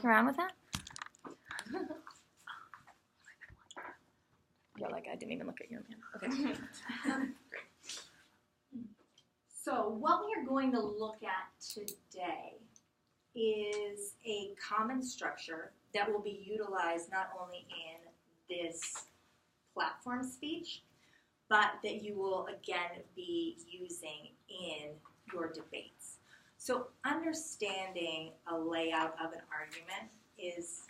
looking around with that? You're like, I didn't even look at your man. Okay. Great. So what we are going to look at today is a common structure that will be utilized not only in this platform speech, but that you will again be using in your debates. So understanding a layout of an argument is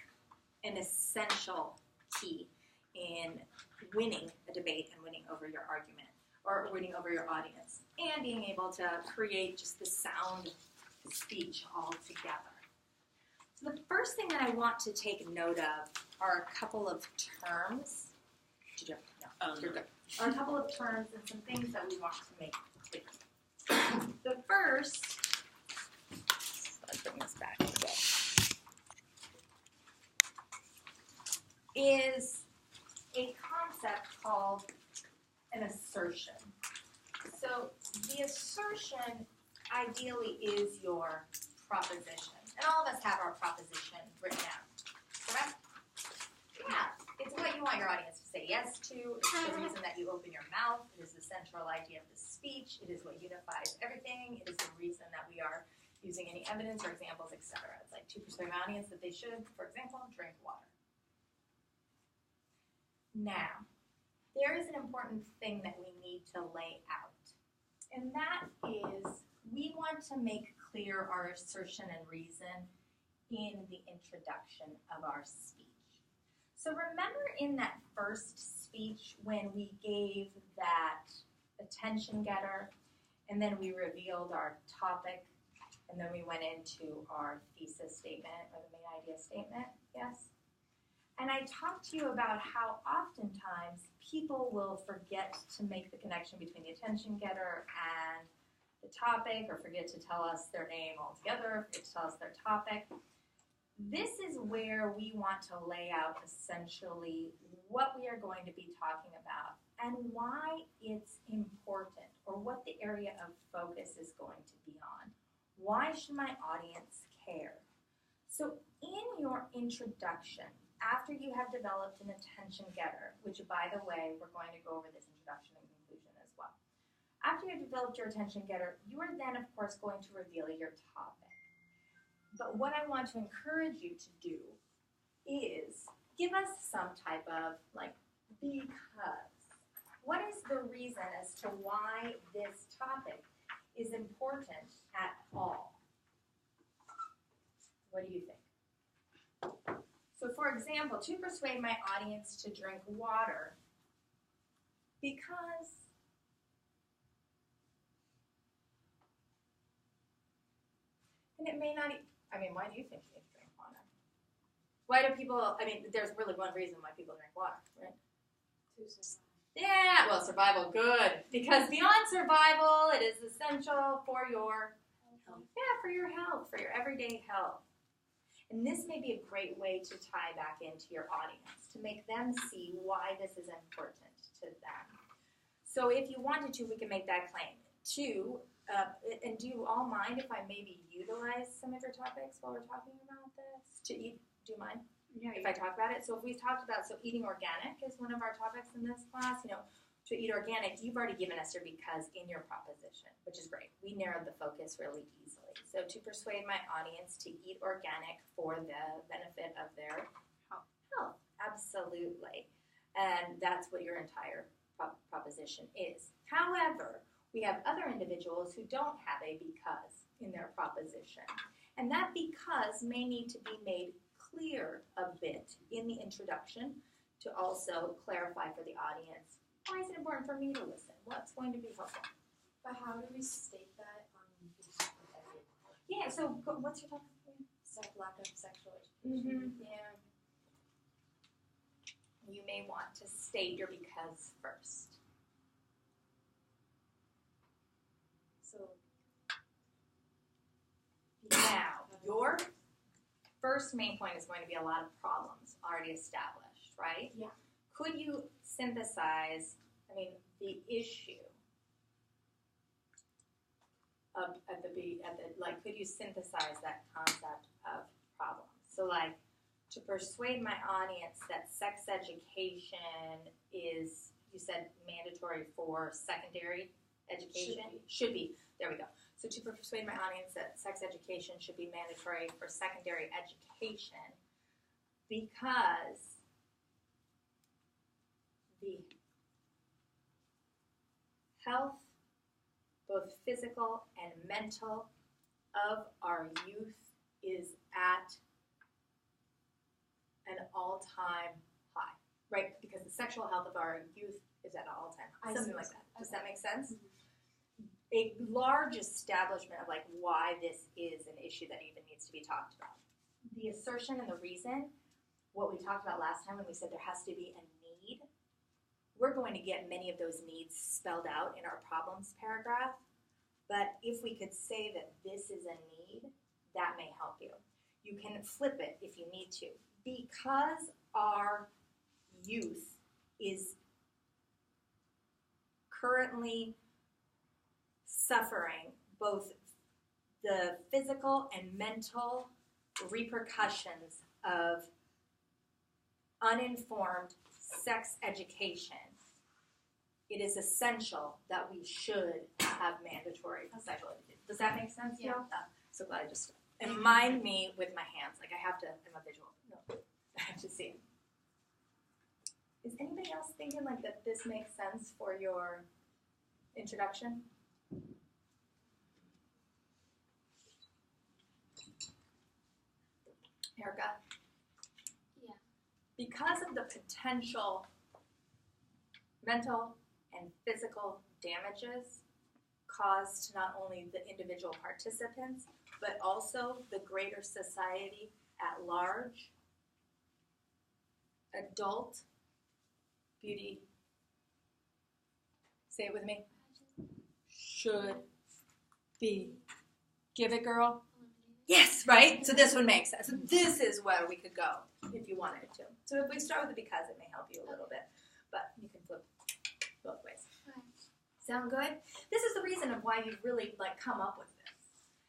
an essential key in winning a debate and winning over your argument, or winning over your audience, and being able to create just the sound speech all together. So the first thing that I want to take note of are a couple of terms. Did you? No, you're good. Are a couple of terms and some things that we want to make clear. The first, Let's bring this back. is a concept called an assertion. So the assertion ideally is your proposition. And all of us have our proposition written out, correct? Yeah. It's what you want your audience to say yes to. It's the reason that you open your mouth. It is the central idea of the speech. It is what unifies everything. It is the reason that we are using any evidence or examples, etc. It's like to persuade my audience that they should, for example, drink water. Now, there is an important thing that we need to lay out, and that is we want to make clear our assertion and reason in the introduction of our speech. So remember in that first speech when we gave that attention getter, and then we revealed our topic, and then we went into our thesis statement or the main idea statement, yes? And I talked to you about how oftentimes people will forget to make the connection between the attention getter and the topic, or forget to tell us their name altogether, forget to tell us their topic. This is where we want to lay out essentially what we are going to be talking about and why it's important, or what the area of focus is going to be on. Why should my audience care? So in your introduction, after you have developed an attention getter, which by the way, we're going to go over this introduction and conclusion as well. After you've developed your attention getter, you are then of course going to reveal your topic. But what I want to encourage you to do is give us some type of because. What is the reason as to why this topic is important at all? What do you think? So for example, to persuade my audience to drink water, because and it may not, why do you think you need to drink water? Why do people, there's really one reason why people drink water, right? To survive. Yeah, well, survival, good. Because beyond survival, it is essential for your health. Yeah, for your health, for your everyday health. And this may be a great way to tie back into your audience, to make them see why this is important to them. So if you wanted to, we can make that claim. Two, and do you all mind if I maybe utilize some of your topics while we're talking about this? To eat, do you mind? Yeah. If I talk about it? So if we've talked about, eating organic is one of our topics in this class, to eat organic, you've already given us your because in your proposition, which is great. We narrowed the focus really easily. So to persuade my audience to eat organic for the benefit of their health. Absolutely. And that's what your entire proposition is. However, we have other individuals who don't have a because in their proposition. And that because may need to be made clear a bit in the introduction to also clarify for the audience, why is it important for me to listen? What's going to be helpful? But how do we state that on behalf of everyone? Yeah, so what's your topic? Lack of sexual education. Yeah. You may want to state your because first. So now, your first main point is going to be a lot of problems already established, right? Yeah. Could you synthesize, the issue of could you synthesize that concept of problems? So like, to persuade my audience that sex education is, you said, mandatory for secondary education? Should be. There we go. So to persuade my audience that sex education should be mandatory for secondary education because the health, both physical and mental, of our youth is at an all-time high, right? Because the sexual health of our youth is at an all-time high, something like that. Does that make sense? A large establishment of like why this is an issue that even needs to be talked about. The assertion and the reason, what we talked about last time when we said there has to be a need, we're going to get many of those needs spelled out in our problems paragraph, but if we could say that this is a need, that may help you. You can flip it if you need to. Because our youth is currently suffering both the physical and mental repercussions of uninformed sex education, it is essential that we should have mandatory sexual education. Does that make sense? Yeah. So glad I just and mind me with my hands. Like I have to, I'm a visual. No, I have to see. Is anybody else thinking like that this makes sense for your introduction? Erica? Yeah. Because of the potential mental and physical damages caused to not only the individual participants, but also the greater society at large, adult beauty, say it with me, should be, give it girl, yes, right? So this one makes sense. So this is where we could go if you wanted to. So if we start with the because, it may help you a little bit, but you can flip both ways. Sound good? This is the reason of why you really like come up with this.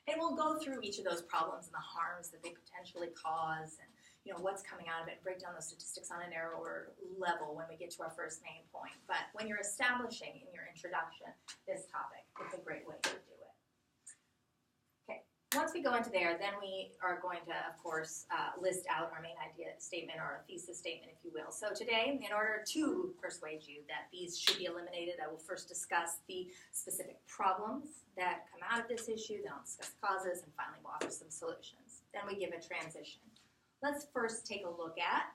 And we'll go through each of those problems and the harms that they potentially cause and you know what's coming out of it, break down those statistics on a narrower level when we get to our first main point. But when you're establishing in your introduction this topic, it's a great way to do it. Okay, once we go into there, then we are going to, of course, list out our main idea statement or a thesis statement, if you will. So today, in order to persuade you that these should be eliminated, I will first discuss the specific problems that come out of this issue, then I'll discuss causes, and finally we'll offer some solutions. Then we give a transition. Let's first take a look at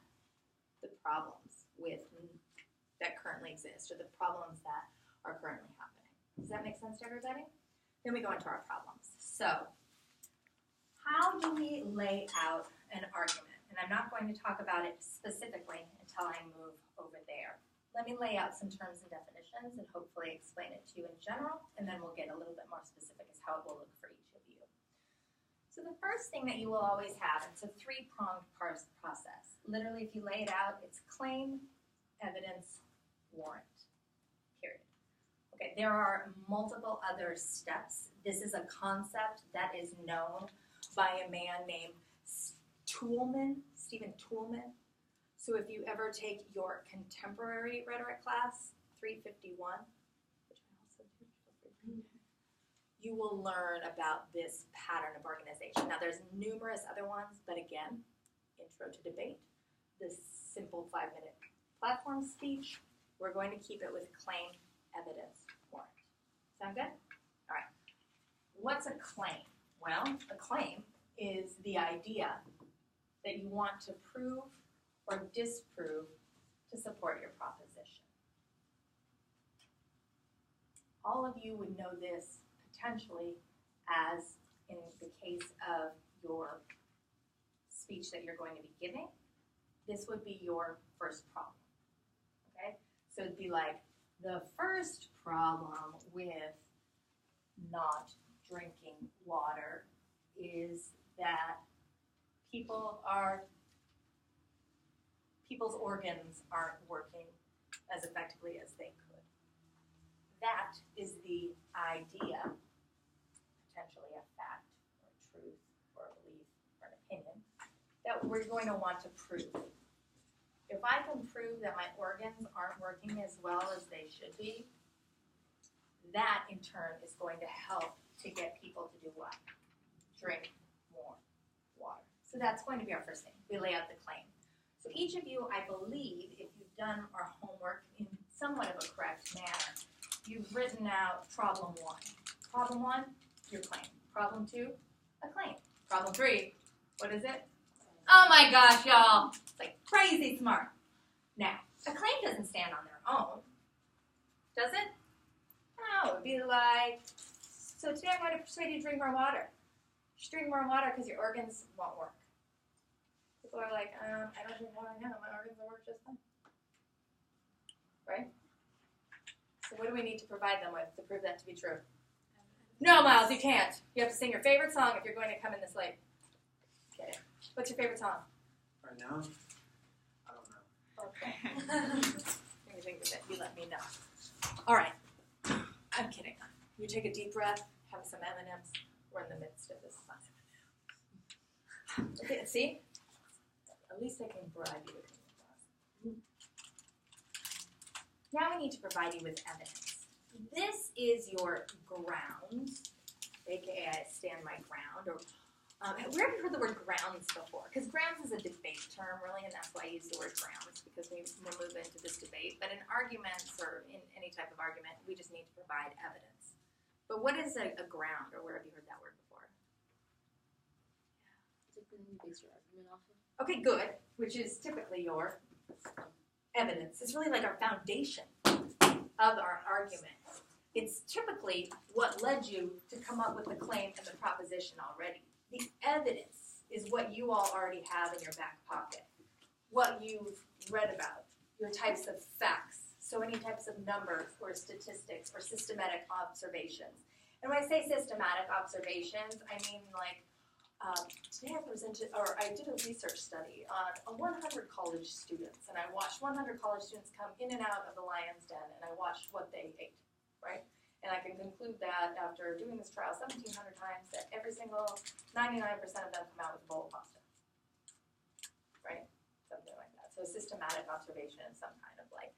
the problems that currently exist, or the problems that are currently happening. Does that make sense to everybody? Then we go into our problems. So, how do we lay out an argument? And I'm not going to talk about it specifically until I move over there. Let me lay out some terms and definitions and hopefully explain it to you in general, and then we'll get a little bit more specific as how it will look for each of you. So the first thing that you will always have, it's a three-pronged process. Literally, if you lay it out, it's claim, evidence, warrant, period. Okay, there are multiple other steps. This is a concept that is known by a man named Stephen Toulmin. So if you ever take your contemporary rhetoric class, 351, which I also teach, you will learn about this pattern of organization. Now there's numerous other ones, but again, intro to debate, this simple 5-minute platform speech, we're going to keep it with claim, evidence, warrant. Sound good? All right. What's a claim? Well, a claim is the idea that you want to prove or disprove to support your proposition. All of you would know this potentially as in the case of your speech that you're going to be giving. This would be your first problem, okay? So it'd be like, the first problem with not drinking water is that people's organs aren't working as effectively as they could. That is the idea, potentially a fact or a truth or a belief or an opinion, that we're going to want to prove. If I can prove that my organs aren't working as well as they should be, that in turn is going to help to get people to do what? Drink more water. So that's going to be our first thing. We lay out the claim. So each of you, I believe, if you've done our homework in somewhat of a correct manner, you've written out problem 1. Problem 1, your claim. Problem 2, a claim. Problem 3, what is it? Oh my gosh, y'all. It's like crazy smart. Now, a claim doesn't stand on their own, does it? No, it would be like, so today I'm going to persuade you to drink more water. You should drink more water because your organs won't work. People are like, I don't drink water now. My organs will work just fine. Right? So what do we need to provide them with to prove that to be true? No, Miles, you can't. You have to sing your favorite song if you're going to come in this late. Okay. What's your favorite song? Right now? I don't know. Okay. When you think of it, you let me know. All right. I'm kidding. You take a deep breath, have some M&Ms. We're in the midst of this class. Okay, see? At least I can bribe you to come to class. Now we need to provide you with evidence. This is your grounds, aka I stand my ground, or where have you heard the word grounds before? Because grounds is a debate term, really, and that's why I use the word grounds, because we'll move into this debate. But in arguments, or in any type of argument, we just need to provide evidence. But what is a ground, or where have you heard that word before? Is it the thing you base your argument off of? Okay, good, which is typically your evidence. It's really like our foundation of our argument. It's typically what led you to come up with the claim and the proposition already. The evidence is what you all already have in your back pocket, what you've read about, your types of facts, so any types of numbers or statistics or systematic observations. And when I say systematic observations, I mean like today I did a research study on 100 college students, and I watched 100 college students come in and out of the lion's den, and I watched what they ate, right? And I can conclude that after doing this trial 1,700 times, that every single 99% of them come out with a bowl of pasta, right? Something like that. So systematic observation is some kind of like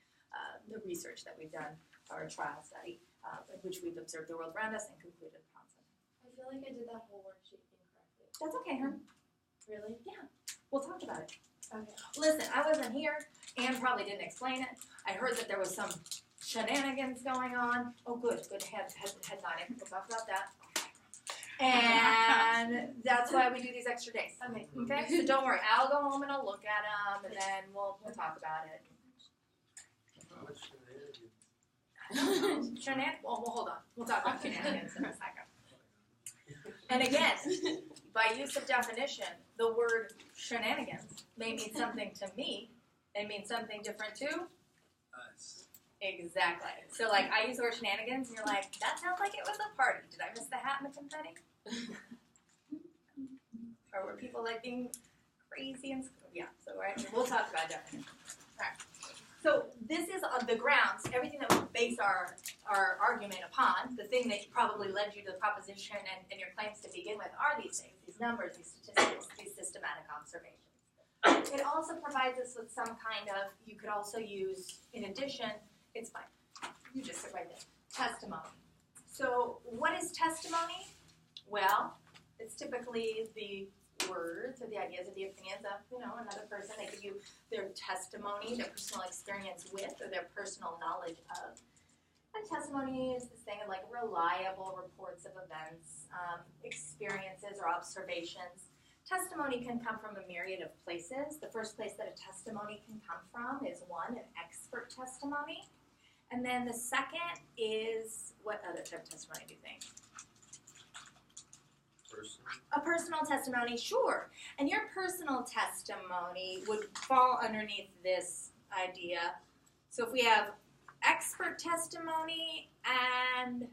the research that we've done, our trial study, in which we've observed the world around us and concluded upon something. I feel like I did that whole worksheet incorrectly. That's okay, huh? Really? Yeah. We'll talk about it. Okay. Listen, I wasn't here. Anne probably didn't explain it. I heard that there was some shenanigans going on. Oh, good. Head nodding. We'll talk about that. And that's why we do these extra days. Okay? So don't worry. I'll go home and I'll look at them, and then we'll talk about it. Shenanigans? Well, hold on. We'll talk about shenanigans in a second. And again, by use of definition, the word shenanigans may mean something to me and mean something different to Us. exactly. So, like, I use the word shenanigans, and you're like, that sounds like it was a party. Did I miss the hat and the confetti? Or were people, like, being crazy and yeah, so, right, we'll talk about definition. All right. So, this is on the grounds, everything that we base our argument upon, the thing that probably led you to the proposition and your claims to begin with are these things, these numbers, these statistics, these systematic observations. It also provides us with some kind of, you could also use, in addition, it's fine, you just sit right there, testimony. So what is testimony? Well, it's typically the words or the ideas or the opinions of, another person. They give you their testimony, their personal experience with, or their personal knowledge of. And testimony is this thing of like reliable reports of events, experiences, or observations. Testimony can come from a myriad of places. The first place that a testimony can come from is one, an expert testimony. And then the second is, what other type of testimony do you think? A personal testimony, sure. And your personal testimony would fall underneath this idea. So if we have expert testimony and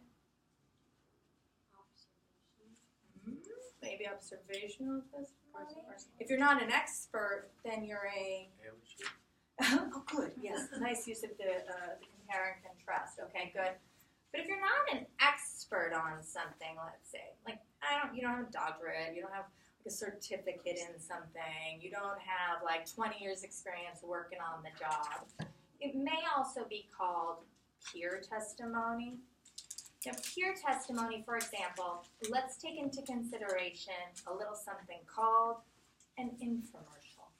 maybe observational testimony. If you're not an expert, then you're a oh, good. Yes, nice use of the compare and contrast. Okay, good. But if you're not an expert on something, let's say, like you don't have a doctorate, you don't have a certificate in something, you don't have like 20 years experience working on the job. It may also be called peer testimony. Now, peer testimony, for example, let's take into consideration a little something called an infomercial.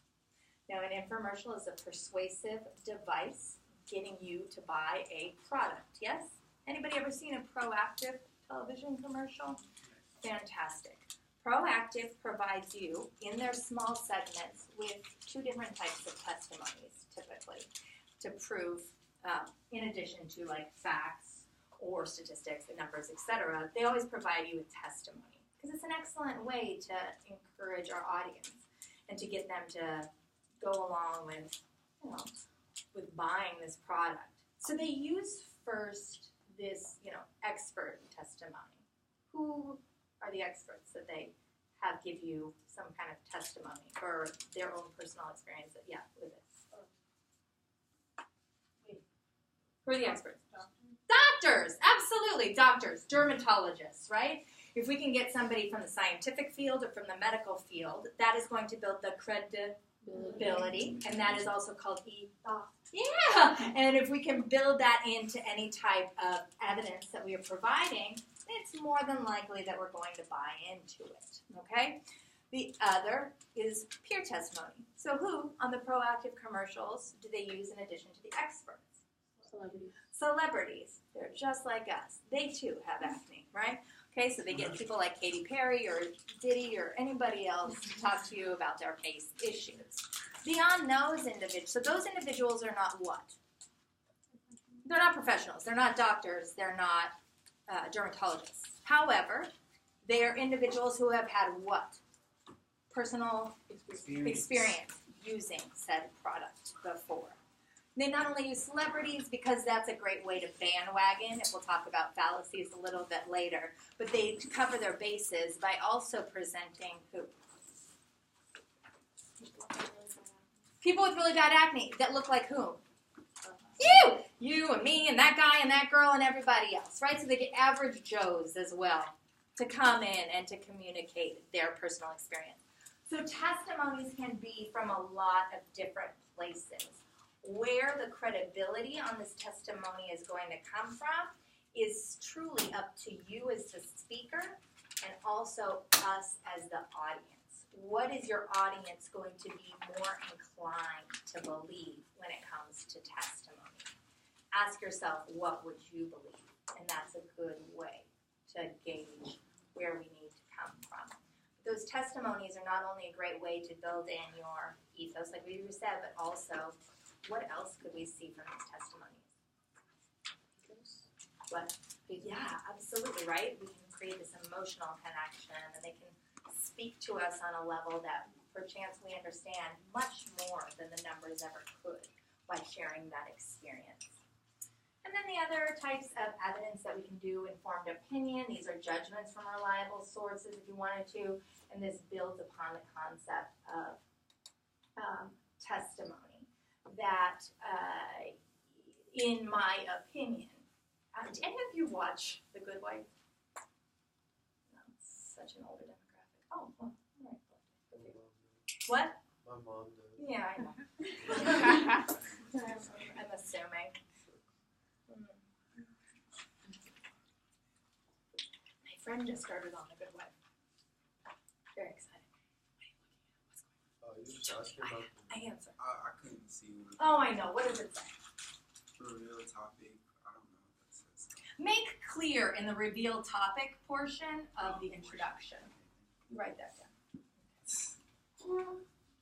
Now, an infomercial is a persuasive device getting you to buy a product. Yes? Anybody ever seen a Proactive television commercial? Fantastic. Proactive provides you, in their small segments, with two different types of testimonies, typically, to prove, in addition to like facts or statistics, the numbers, etc. They always provide you with testimony because it's an excellent way to encourage our audience and to get them to go along with, with buying this product. So they use first this, expert testimony. Who are the experts that they have give you some kind of testimony for their own personal experience? With it. Who are the experts? Doctors, absolutely, doctors, dermatologists, right? If we can get somebody from the scientific field or from the medical field, that is going to build the credibility, and that is also called and if we can build that into any type of evidence that we are providing, it's more than likely that we're going to buy into it, okay? The other is peer testimony. So who on the Proactive commercials do they use in addition to the experts? Celebrities. They're just like us. They too have acne, right? Okay, so they get people like Katy Perry or Diddy or anybody else to talk to you about their case issues. Beyond those individuals, so those individuals are not what? They're not professionals. They're not doctors. They're not dermatologists. However, they are individuals who have had what? Personal experience using said product before. They not only use celebrities because that's a great way to bandwagon, if we'll talk about fallacies a little bit later, but they cover their bases by also presenting who? People with really bad acne that look like whom? You and me and that guy and that girl and everybody else, right? So they get average Joes as well to come in and to communicate their personal experience. So testimonies can be from a lot of different places. Where the credibility on this testimony is going to come from is truly up to you as the speaker and also us as the audience. What is your audience going to be more inclined to believe when it comes to testimony? Ask yourself, what would you believe? And that's a good way to gauge where we need to come from. Those testimonies are not only a great way to build in your ethos, like we said, but also what else could we see from these testimonies? What? Yeah, absolutely, right? We can create this emotional connection, and they can speak to us on a level that perchance we understand much more than the numbers ever could by sharing that experience. And then the other types of evidence that we can do, informed opinion. These are judgments from reliable sources if you wanted to, and this builds upon the concept of testimony. That, in my opinion, did any of you watch The Good Wife? No, it's such an older demographic. Oh, well, all right. What? My mom does. Yeah, I know. I'm assuming. My friend just started on The Good Wife. Very excited. You just asking about I answer. I couldn't see what. Oh, I know. What does it say? Reveal topic. I don't know what that says. Make clear in the reveal topic portion of the introduction. Write that down.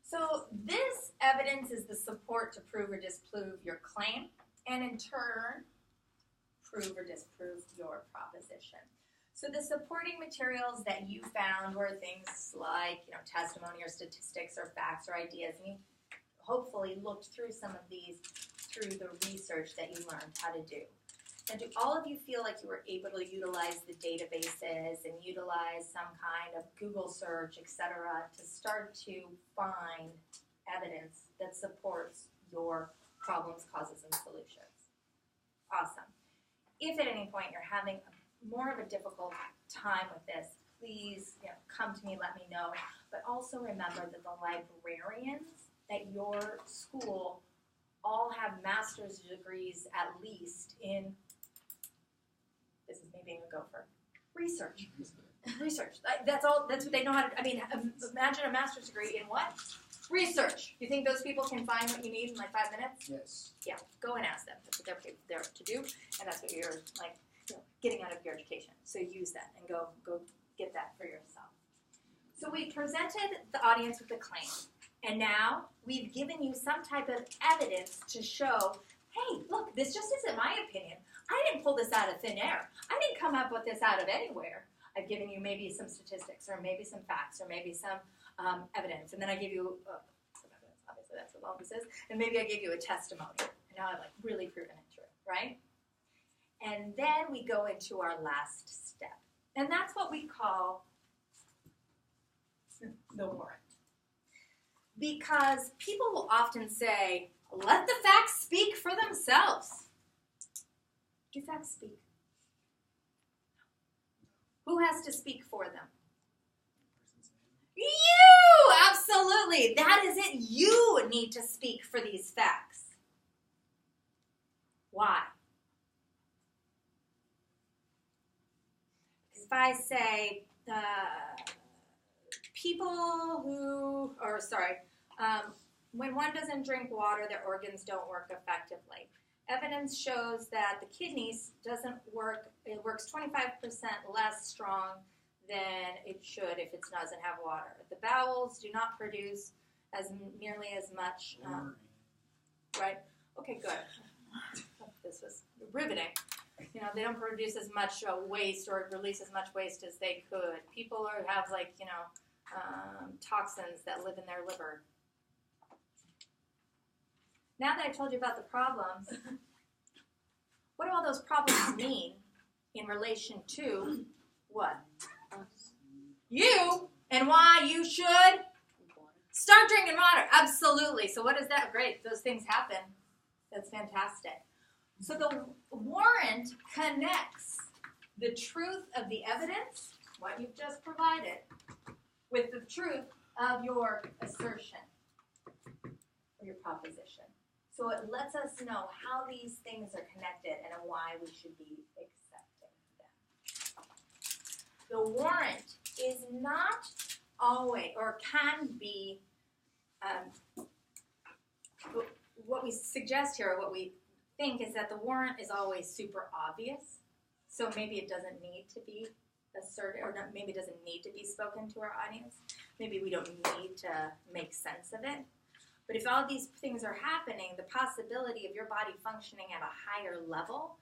So this evidence is the support to prove or disprove your claim, and in turn, prove or disprove your proposition. So the supporting materials that you found were things like, testimony or statistics or facts or ideas, and you hopefully looked through some of these through the research that you learned how to do. Now, do all of you feel like you were able to utilize the databases and utilize some kind of Google search, etc., to start to find evidence that supports your problems, causes, and solutions? Awesome. If at any point you're having more of a difficult time with this, please come to me, let me know. But also remember that the librarians at your school all have master's degrees at least in, this is me being a gopher, research. Research. That's all. That's what they know how to. I mean, imagine a master's degree in what? Research. You think those people can find what you need in like 5 minutes? Yes. Yeah. Go and ask them. That's what they're paid there to do, and that's what you're getting out of your education. So use that and go get that for yourself. So we presented the audience with the claim, and now we've given you some type of evidence to show, hey, look, this just isn't my opinion. I didn't pull this out of thin air. I didn't come up with this out of anywhere. I've given you maybe some statistics, or maybe some facts, or maybe some evidence, and then I give you some evidence. Obviously, that's what all this is. And maybe I give you a testimony, and now I've really proven it true, right? And then we go into our last step, and that's what we call the warrant. Because people will often say, "Let the facts speak for themselves." Do facts speak? Who has to speak for them? You! Absolutely. That is it. You need to speak for these facts. Why? If I say, when one doesn't drink water, their organs don't work effectively. Evidence shows that the kidneys doesn't work, it works 25% less strong than it should if it doesn't have water. The bowels do not produce nearly as much, right? Okay, good. This was riveting. They don't produce as much waste or release as much waste as they could. People have toxins that live in their liver. Now that I told you about the problems, what do all those problems mean in relation to what? You, and why you should start drinking water. Absolutely. So what is that? Great. Those things happen. That's fantastic. So the warrant connects the truth of the evidence, what you've just provided, with the truth of your assertion or your proposition. So it lets us know how these things are connected and why we should be accepting them. The warrant is not always, or can be, what we suggest here, or what we think, is that the warrant is always super obvious. So maybe it doesn't need to be asserted, or maybe it doesn't need to be spoken to our audience. Maybe we don't need to make sense of it. But if all these things are happening, the possibility of your body functioning at a higher level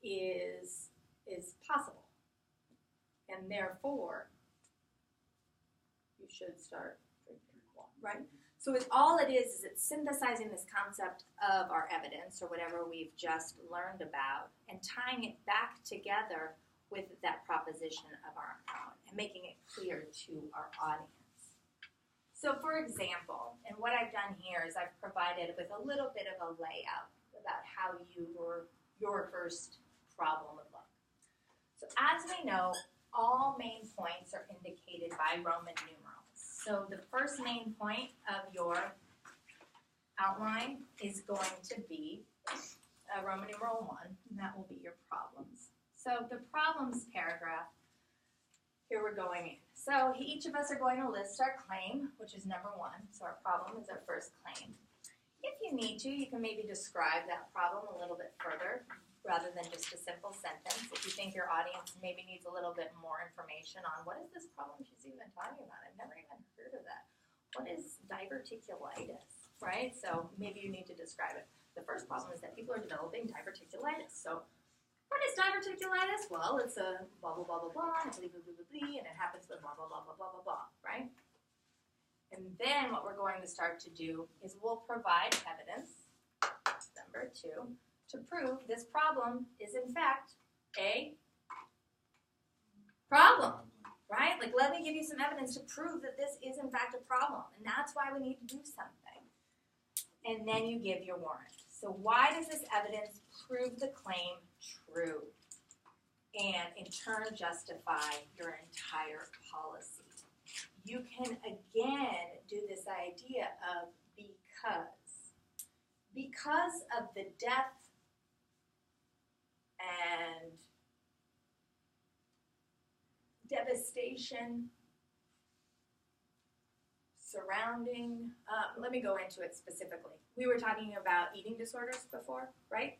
is possible. And therefore, you should start drinking water, right? So all it is it's synthesizing this concept of our evidence, or whatever we've just learned about, and tying it back together with that proposition of our own, and making it clear to our audience. So for example, and what I've done here is I've provided with a little bit of a layout about how your first problem would look. So as we know, all main points are indicated by Roman numerals. So the first main point of your outline is going to be Roman numeral 1, and that will be your problems. So the problems paragraph, here we're going in. So each of us are going to list our claim, which is number 1. So our problem is our first claim. If you need to, you can maybe describe that problem a little bit further, rather than just a simple sentence. If you think your audience maybe needs a little bit more information on what is this problem she's even talking about? I've never even heard of that. What is diverticulitis, right? So maybe you need to describe it. The first problem is that people are developing diverticulitis. So what is diverticulitis? Well, it's a blah, blah, blah, blah, blah, and blah, blah, blah, blah, blah, and it happens with blah, blah, blah, blah, blah, blah, blah, right? And then what we're going to start to do is we'll provide evidence, number 2, to prove this problem is in fact a problem, right? Like, let me give you some evidence to prove that this is in fact a problem, and that's why we need to do something. And then you give your warrant. So why does this evidence prove the claim true? and in turn justify your entire policy. You can again do this idea of because of the death and devastation surrounding, let me go into it specifically. We were talking about eating disorders before, right?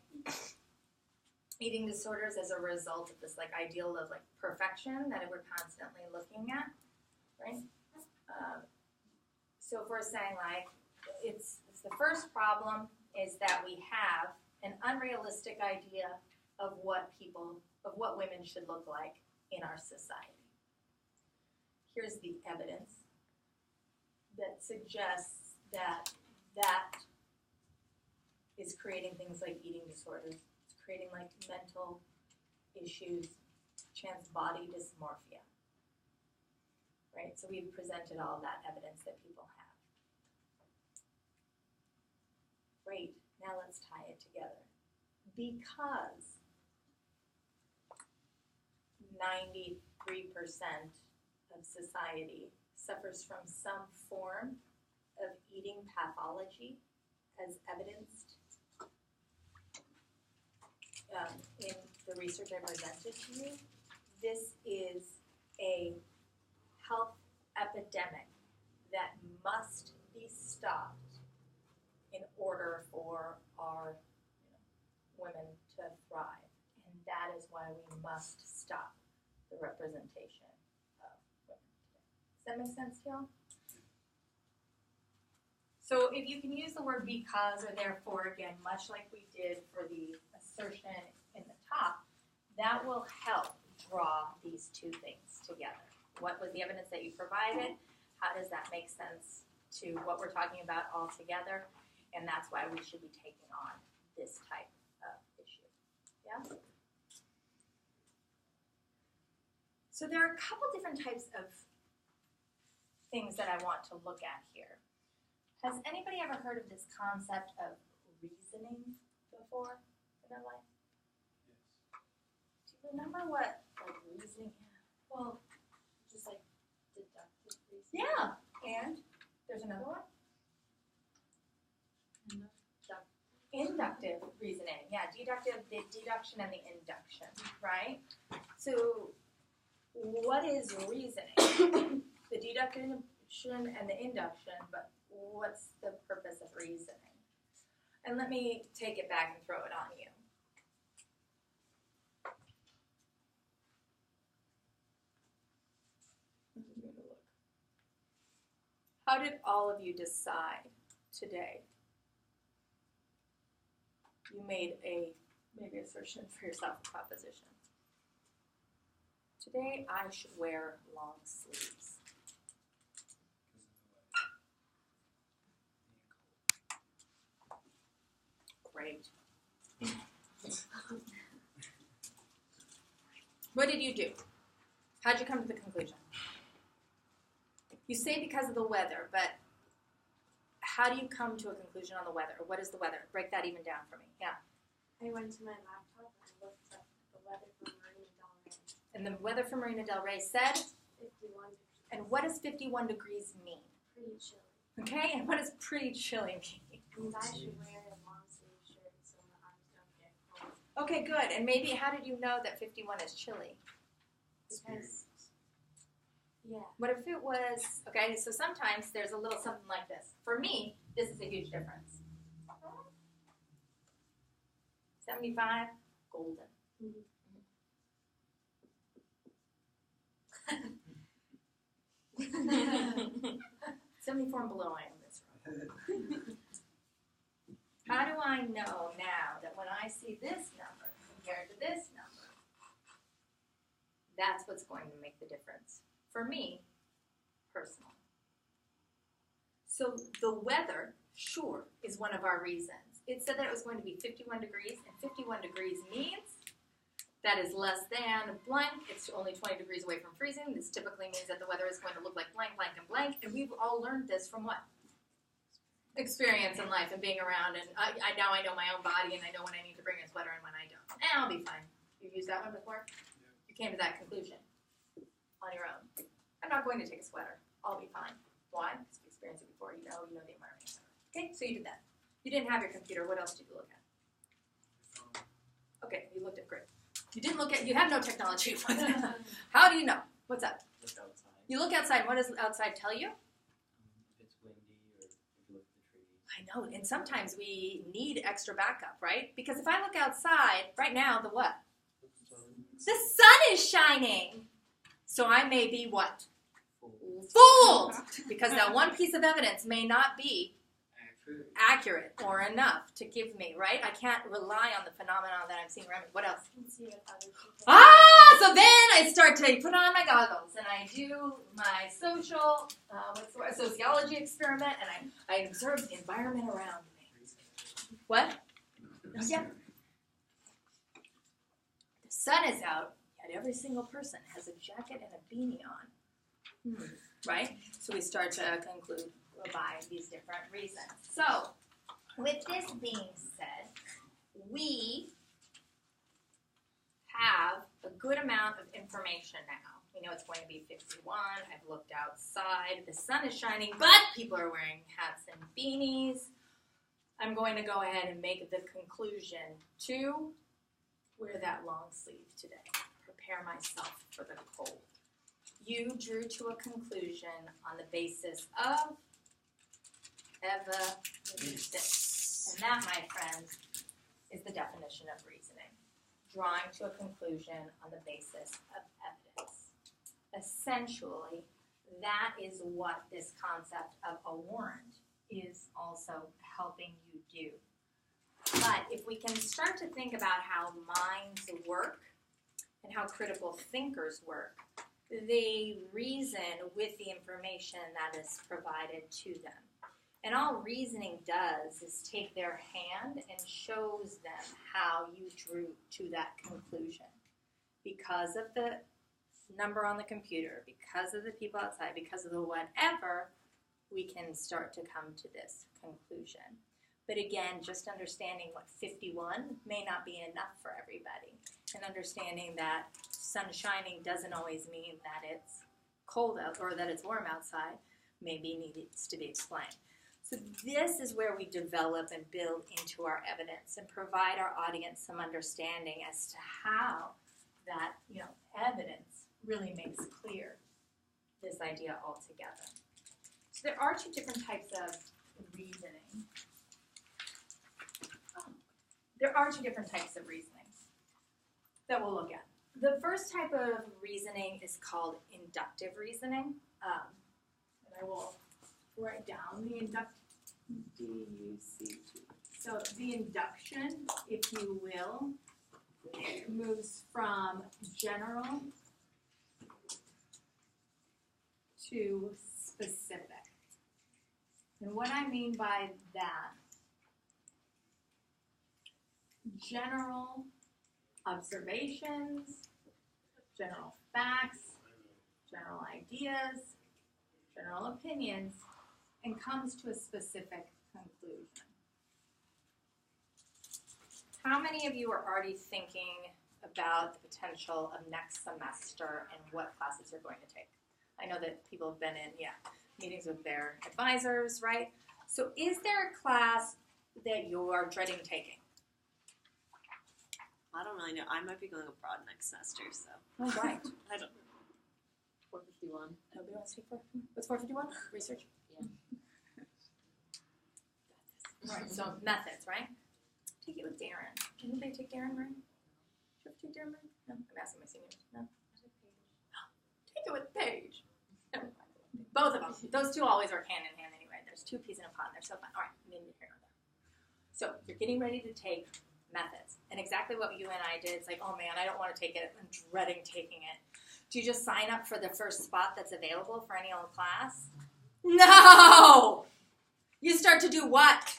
Eating disorders as a result of this like ideal of like perfection that we're constantly looking at, right? So if we're saying like, it's the first problem is that we have an unrealistic idea of what women should look like in our society. Here's the evidence that suggests that that is creating things like eating disorders. It's creating like mental issues, trans body dysmorphia. Right? So we've presented all that evidence that people have. Great. Now let's tie it together. Because 93% of society suffers from some form of eating pathology, as evidenced in the research I presented to you. This is a health epidemic that must be stopped in order for our women to thrive. And that is why we must stop the representation of women today. Does that make sense to y'all? So if you can use the word because or therefore, again, much like we did for the assertion in the top, that will help draw these two things together. What was the evidence that you provided? How does that make sense to what we're talking about all together? And that's why we should be taking on this type of issue. Yeah? So there are a couple different types of things that I want to look at here. Has anybody ever heard of this concept of reasoning before in their life? Yes. Do you remember what like reasoning is? Well, just like deductive reasoning. Yeah. And there's another one? Inductive reasoning. Yeah, the deduction and the induction, right? So what is reasoning? The deduction and the induction, but what's the purpose of reasoning? And let me take it back and throw it on you. How did all of you decide today? You made a assertion for yourself, a proposition. Today I should wear long sleeves. Great. What did you do? How'd you come to the conclusion? You say because of the weather, but how do you come to a conclusion on the weather? What is the weather? Break that even down for me. Yeah. I went to my laptop and I looked up the weather for Marina Del Rey. And the weather for Marina Del Rey said? 51 degrees. And what does 51 degrees mean? Pretty chilly. Okay, and what does pretty chilly mean? Means I should wear a long sleeve shirt so my arms don't get cold. Okay, good. And maybe how did you know that 51 is chilly? Because, yeah. What if it was, okay, so sometimes there's a little something like this. For me, this is a huge difference. 75, golden. Mm-hmm. 74 and below, I am miserable. How do I know now that when I see this number compared to this number, that's what's going to make the difference for me, personally? So the weather, sure, is one of our reasons. It said that it was going to be 51 degrees, and 51 degrees means that is less than blank. It's only 20 degrees away from freezing. This typically means that the weather is going to look like blank, blank, and blank. And we've all learned this from what? Experience in life and being around. And now I know my own body, and I know when I need to bring a sweater and when I don't. And I'll be fine. You've used that one before? Yeah. came to that conclusion on your own. I'm not going to take a sweater. I'll be fine. Why? Because you've experienced it before. You know the environment, etc. Okay, so you did that. You didn't have your computer. What else did you look at? Okay, you looked at, great. You didn't look at, you have no technology. How do you know? What's up? Look outside. You look outside. What does outside tell you? If it's windy or if you look at the trees. I know, and sometimes we need extra backup, right? Because if I look outside, right now, the what? The sun is shining. So I may be what? Fooled! Because that one piece of evidence may not be accurate or enough to give me, right? I can't rely on the phenomenon that I'm seeing around me. What else? You can see if other people. So then I start to put on my goggles and I do my sociology experiment, and I observe the environment around me. What? Yeah. The sun is out, yet every single person has a jacket and a beanie on. Right? So we start to conclude by these different reasons. So, with this being said, we have a good amount of information now. We know it's going to be 51. I've looked outside. The sun is shining, but people are wearing hats and beanies. I'm going to go ahead and make the conclusion to wear that long sleeve today. Prepare myself for the cold. You drew to a conclusion on the basis of evidence. And that, my friends, is the definition of reasoning. Drawing to a conclusion on the basis of evidence. Essentially, that is what this concept of a warrant is also helping you do. But if we can start to think about how minds work and how critical thinkers work, they reason with the information that is provided to them. And all reasoning does is take their hand and shows them how you drew to that conclusion. Because of the number on the computer, because of the people outside, because of the whatever, we can start to come to this conclusion. But again, just understanding what 51 may not be enough for everybody. And understanding that sun shining doesn't always mean that it's cold out or that it's warm outside, maybe needs to be explained. So this is where we develop and build into our evidence and provide our audience some understanding as to how that, evidence really makes clear this idea altogether. So there are two different types of reasoning. There are two different types of reasoning that we'll look at. The first type of reasoning is called inductive reasoning. And I will write down the D-U-C-T. So the induction, if you will, moves from general to specific. And what I mean by that, general observations, general facts, general ideas, general opinions, and comes to a specific conclusion. How many of you are already thinking about the potential of next semester and what classes you're going to take? I know that people have been in, meetings with their advisors, right? So is there a class that you're dreading taking? I don't really know. I might be going abroad next semester, so. Oh, right. I don't know. 451. Nobody wants to take 451? What's 451? Research? Yeah. All right, so methods, right? Take it with Darren. Can anybody take Darren, right? Should I take Darren, right? No, I'm asking my seniors. No? Take it with Paige. No. Both of them. Those two always work hand in hand anyway. There's two peas in a pod. They're so fun. All right, neither here nor there. So you're getting ready to take methods. And exactly what you and I did, it's like, oh man, I don't want to take it. I'm dreading taking it. Do you just sign up for the first spot that's available for any old class? No! You start to do what?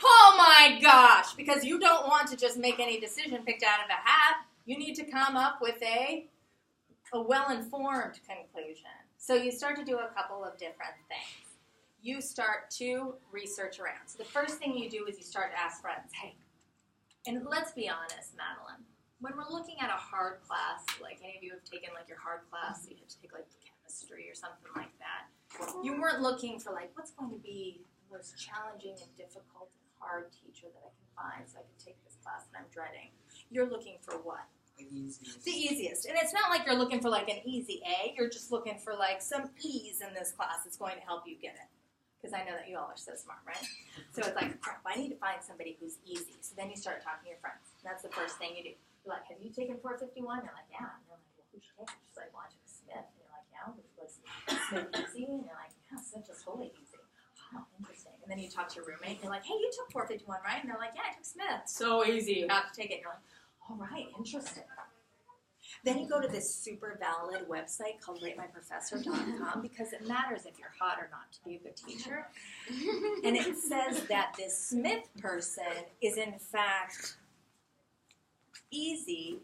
Oh my gosh! Because you don't want to just make any decision picked out of a hat. You need to come up with a well-informed conclusion. So you start to do a couple of different things. You start to research around. So the first thing you do is you start to ask friends, hey, and let's be honest, Madeline, when we're looking at a hard class, like any of you have taken like your hard class, you have to take like chemistry or something like that. You weren't looking for like what's going to be the most challenging and difficult and hard teacher that I can find so I can take this class that I'm dreading. You're looking for what? The easiest. The easiest. And it's not like you're looking for like an easy A, you're just looking for like some ease in this class that's going to help you get it. Because I know that you all are so smart, right? So it's like, crap, I need to find somebody who's easy. So then you start talking to your friends. And that's the first thing you do. You're like, have you taken 451? They're like, yeah. And they're like, well, who'd you take? She's like, well, I took Smith. And you're like, yeah, was Smith easy? And you're like, yeah, Smith was totally easy. Oh, interesting. And then you talk to your roommate. And you're like, hey, you took 451, right? And they're like, yeah, I took Smith. So easy. You have to take it. And you're like, all right, interesting. Then you go to this super valid website called ratemyprofessor.com because it matters if you're hot or not to be a good teacher. And it says that this Smith person is in fact easy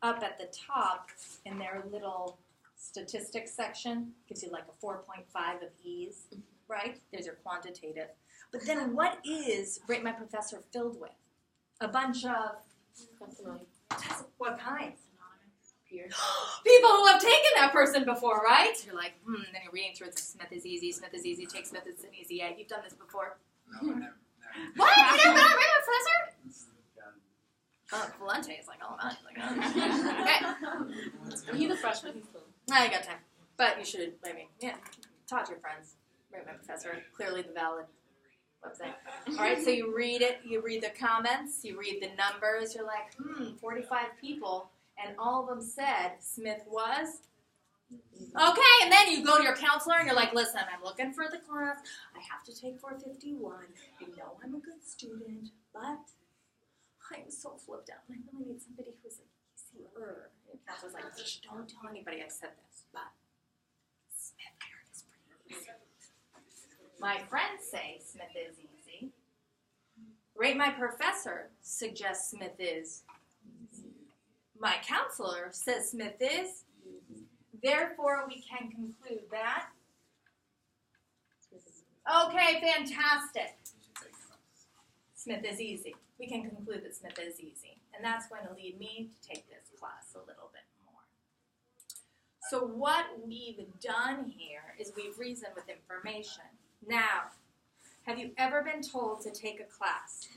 up at the top in their little statistics section. Gives you like a 4.5 of ease, right? There's your quantitative. But then what is Rate My Professor filled with? A bunch of, what kind? Peers. People who have taken that person before, right? You're like, then you're reading through it. It's like, Smith is easy, take Smith, it's an easy A. You've done this before. No, never. What? You never done a regular professor? This is done. Oh, Valente is like all about it. Like, okay. He's a freshman. He's cool. I got time. But you should, talk to your friends. Rate My Professor. Clearly the valid website. All right, so you read it. You read the comments. You read the numbers. You're like, 45 people. And all of them said Smith was okay. And then you go to your counselor and you're like, listen, I'm looking for the class. I have to take 451. You know I'm a good student, but I'm so flipped out. I really need somebody who's like easier. And the counselor's like, don't tell anybody I said this, but Smith here is pretty easy. My friends say Smith is easy. Rate My Professor suggests Smith is. My counselor says Smith is. Therefore, we can conclude that. Okay, fantastic. Smith is easy. We can conclude that Smith is easy. And that's going to lead me to take this class a little bit more. So what we've done here is we've reasoned with information. Now, have you ever been told to take a class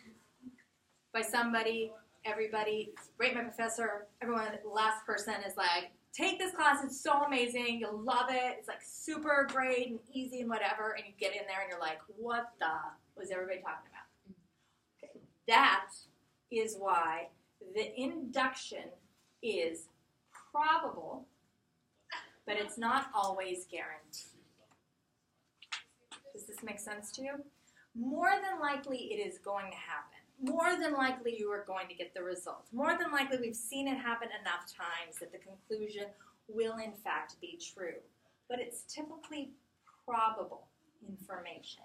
by somebody, everybody, Rate My Professor, everyone, the last person is like, take this class, it's so amazing, you'll love it, it's like super great and easy and whatever, and you get in there and you're like, what the was everybody talking about? Okay. That is why the induction is probable, but it's not always guaranteed. Does this make sense to you? More than likely it is going to happen. More than likely you are going to get the result. More than likely we've seen it happen enough times that the conclusion will in fact be true. But it's typically probable information.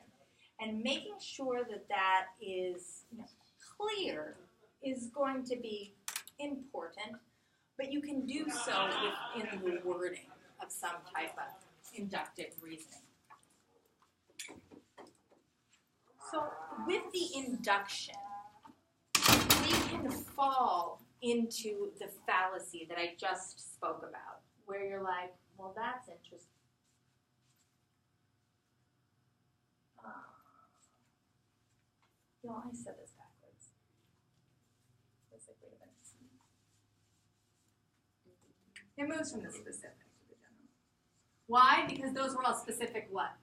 And making sure that that is clear is going to be important, but you can do so within the wording of some type of inductive reasoning. So with the induction, we can fall into the fallacy that I just spoke about, where you're like, well, that's interesting. I said this backwards. It's like, wait a minute. It moves from the specific to the general. Why? Because those were all specific what?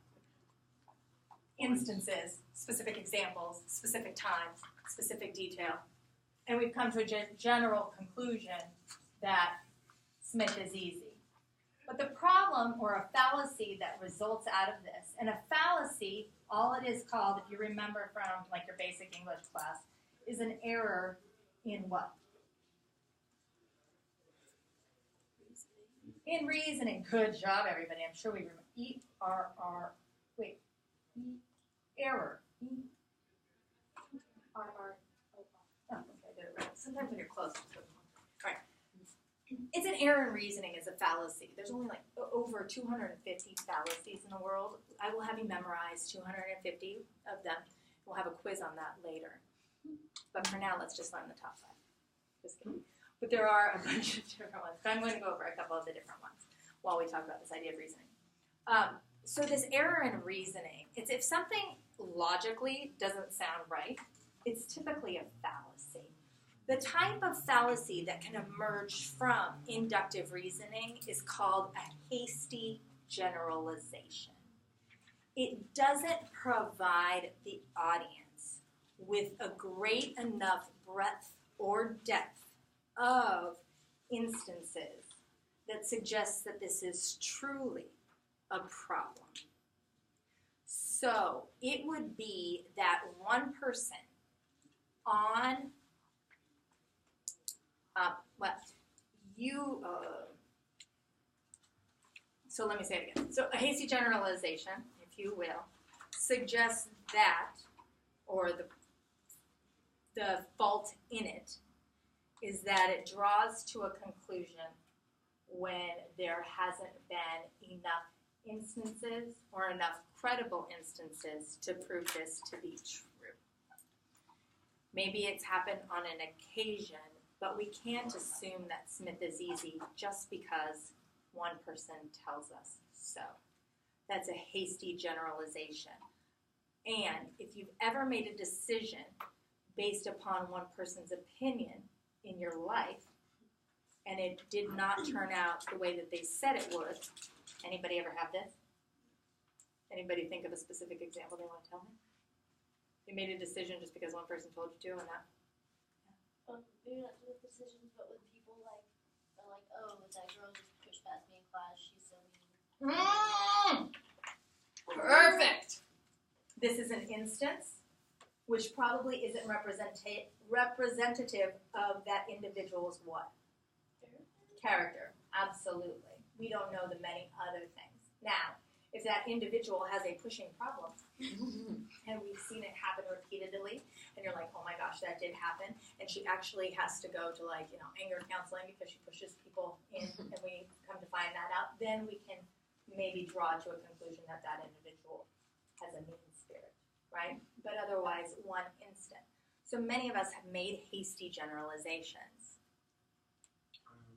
Instances, specific examples, specific times, specific detail. And we've come to a general conclusion that Smith is easy. But the problem, or a fallacy that results out of this, and a fallacy, all it is called, if you remember from like your basic English class, is an error in what? In reasoning. Good job, everybody. I'm sure we remember. E-R-R, wait. Error. E-R-R. Oh, okay, I did it right. Sometimes when you're close, it's all right. It's an error in reasoning is a fallacy. There's only like over 250 fallacies in the world. I will have you memorize 250 of them. We'll have a quiz on that later. But for now, let's just learn the top 5. Just kidding. But there are a bunch of different ones. But I'm going to go over a couple of the different ones while we talk about this idea of reasoning. So this error in reasoning, it's if something logically doesn't sound right, it's typically a fallacy. The type of fallacy that can emerge from inductive reasoning is called a hasty generalization. It doesn't provide the audience with a great enough breadth or depth of instances that suggests that this is truly a problem. So it would be that one person on so let me say it again. So a hasty generalization, if you will, suggests that, or the fault in it, is that it draws to a conclusion when there hasn't been enough instances or enough credible instances to prove this to be true. Maybe it's happened on an occasion, but we can't assume that Smith is easy just because one person tells us so. That's a hasty generalization. And if you've ever made a decision based upon one person's opinion in your life, and it did not turn out the way that they said it would, anybody ever have this? Anybody think of a specific example they want to tell me? You made a decision just because one person told you to, and that. Maybe not with decisions, but with people like, are like, oh, that girl just pushed past me in class. She's so mean. Perfect. This is an instance which probably isn't representative of that individual's what? Character. Absolutely. We don't know the many other things. Now, if that individual has a pushing problem, and we've seen it happen repeatedly, and you're like, oh my gosh, that did happen, and she actually has to go to anger counseling because she pushes people in, and we come to find that out, then we can maybe draw to a conclusion that that individual has a mean spirit, right? But otherwise, one instant. So many of us have made hasty generalizations.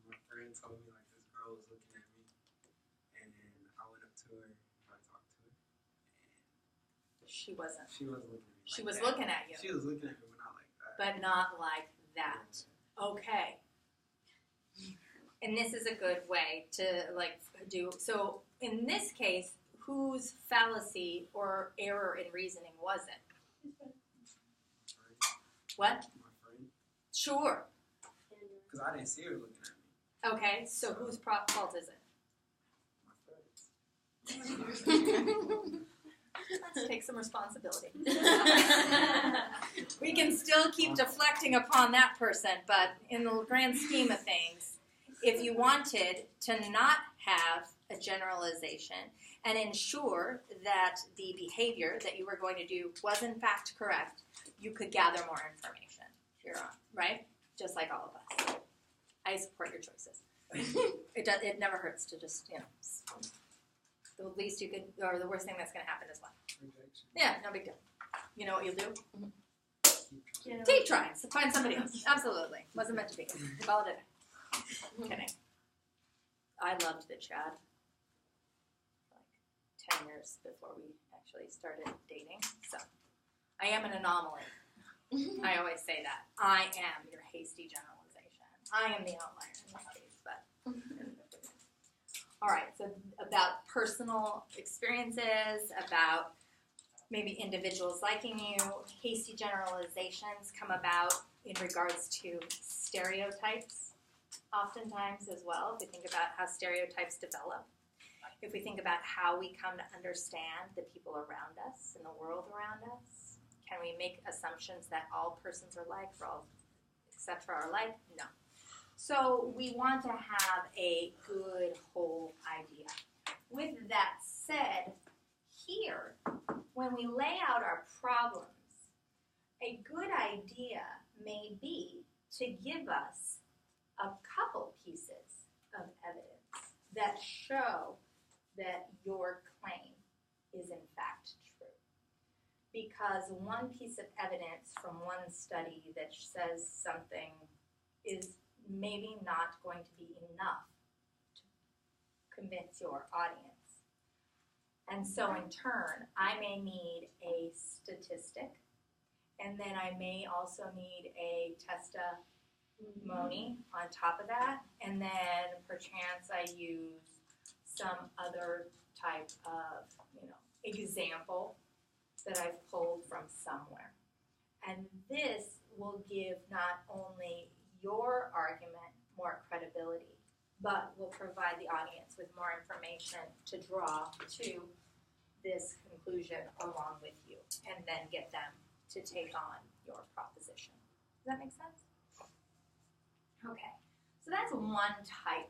My friend told me this girl was looking at me, and then I went up to her and I talked to her, and She wasn't. she wasn't looking at me. She like was that. looking at you. She was looking at me, but not like that. But not like that. Okay. And this is a good way to do. So in this case, whose fallacy or error in reasoning was it? What? My friend, Sure. because I didn't see her looking at me. Okay. So whose fault is it? My friend. Let's take some responsibility. We can still keep deflecting upon that person, but in the grand scheme of things, if you wanted to not have a generalization and ensure that the behavior that you were going to do was in fact correct, you could gather more information here on, right? Just like all of us. I support your choices. It never hurts to just, the least you could, or the worst thing that's going to happen is what? Rejection. Yeah, no big deal. You know what you'll do? Keep trying. Keep trying. So find somebody else. Absolutely. Wasn't meant to be. Call it a day. Kidding. I loved the Chad. 10 years before we actually started dating. So I am an anomaly. I always say that. I am your hasty generalization. I am the outlier in this case, but all right, so about personal experiences, about maybe individuals liking you, hasty generalizations come about in regards to stereotypes oftentimes as well, if we think about how stereotypes develop. If we think about how we come to understand the people around us and the world around us, can we make assumptions that all persons are like, or all etc. are like? No. So we want to have a good whole idea. With that said, here, when we lay out our problems, a good idea may be to give us a couple pieces of evidence that show that your claim is in fact true. Because one piece of evidence from one study that says something is maybe not going to be enough to convince your audience. And so in turn, I may need a statistic, and then I may also need a testimony on top of that, and then perchance I use some other type of, example that I've pulled from somewhere. And this will give not only your argument more credibility, but will provide the audience with more information to draw to this conclusion along with you, and then get them to take on your proposition. Does that make sense? Okay, so that's one type.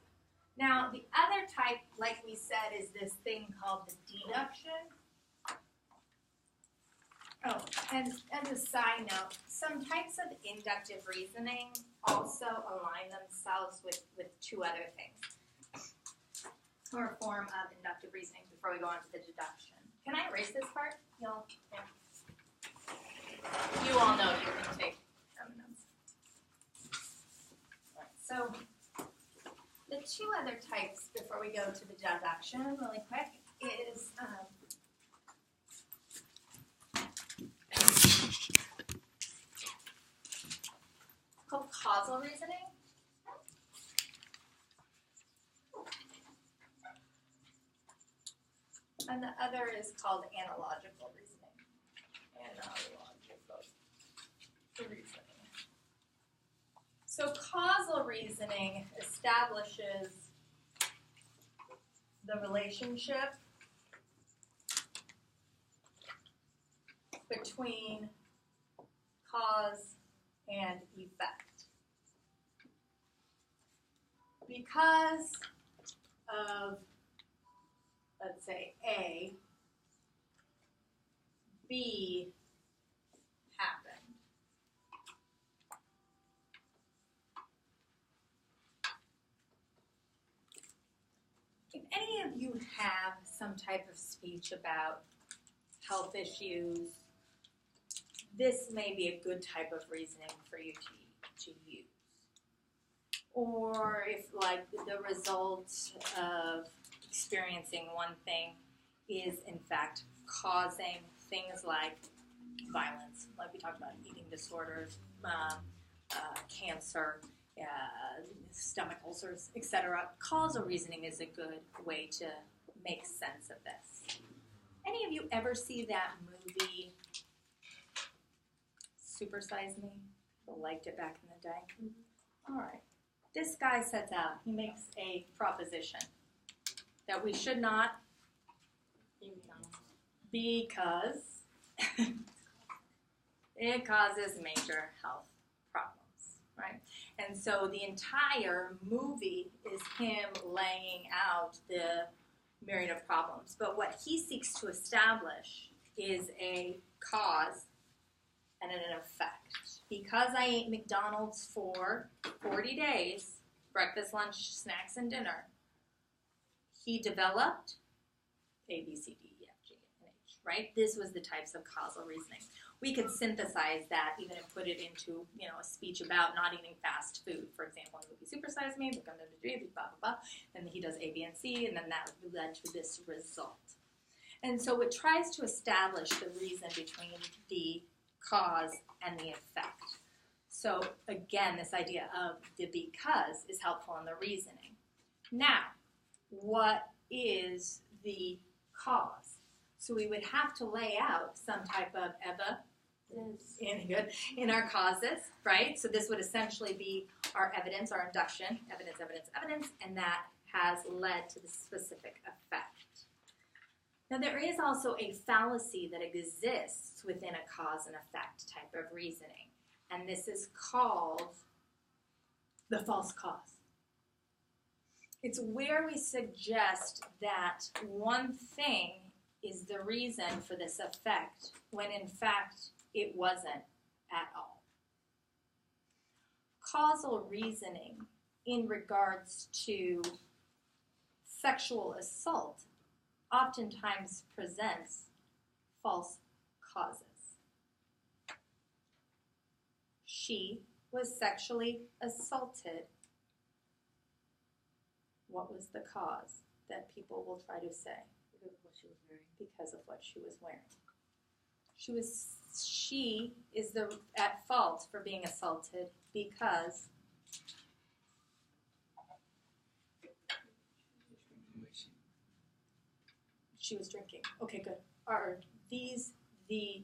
Now, the other type, like we said, is this thing called the deduction. Oh, and as a side note, some types of inductive reasoning also align themselves with two other things, or a form of inductive reasoning before we go on to the deduction. Can I erase this part? Y'all, yeah. You all know you can take notes. All right, so the two other types before we go to the deduction really quick is called causal reasoning. And the other is called analogical reasoning. Analogical reasoning. So causal reasoning establishes the relationship between cause and effect. Because of, let's say, A, B happened. If any of you have some type of speech about health issues, this may be a good type of reasoning for you to use. Or if, like, the result of experiencing one thing is, in fact, causing things like violence, like we talked about, eating disorders, cancer, stomach ulcers, etc. Causal reasoning is a good way to make sense of this. Any of you ever see that movie, Super Size Me? People liked it back in the day. Mm-hmm. All right. This guy sets out, he makes a proposition that we should not, because it causes major health problems, right? And so the entire movie is him laying out the myriad of problems. But what he seeks to establish is a cause and an effect. Because I ate McDonald's for 40 days, breakfast, lunch, snacks, and dinner, he developed A, B, C, D, E, F, G, and H, right? This was the types of causal reasoning. We could synthesize that even and put it into, a speech about not eating fast food. For example, in the movie Super Size Me, blah, blah, blah, and he does A, B, and C, and then that led to this result. And so it tries to establish the reason between the cause and the effect. So again, this idea of the because is helpful in the reasoning. Now, what is the cause? So we would have to lay out some type of in our causes, right? So this would essentially be our evidence, our induction, evidence, and that has led to the specific effect. Now, there is also a fallacy that exists within a cause and effect type of reasoning, and this is called the false cause. It's where we suggest that one thing is the reason for this effect, when in fact it wasn't at all. Causal reasoning in regards to sexual assault oftentimes presents false causes. She was sexually assaulted What was the cause that people will try to say? Because of what she was wearing. Because of what she was wearing. She is at fault for being assaulted because she was drinking. Okay, good. Are these the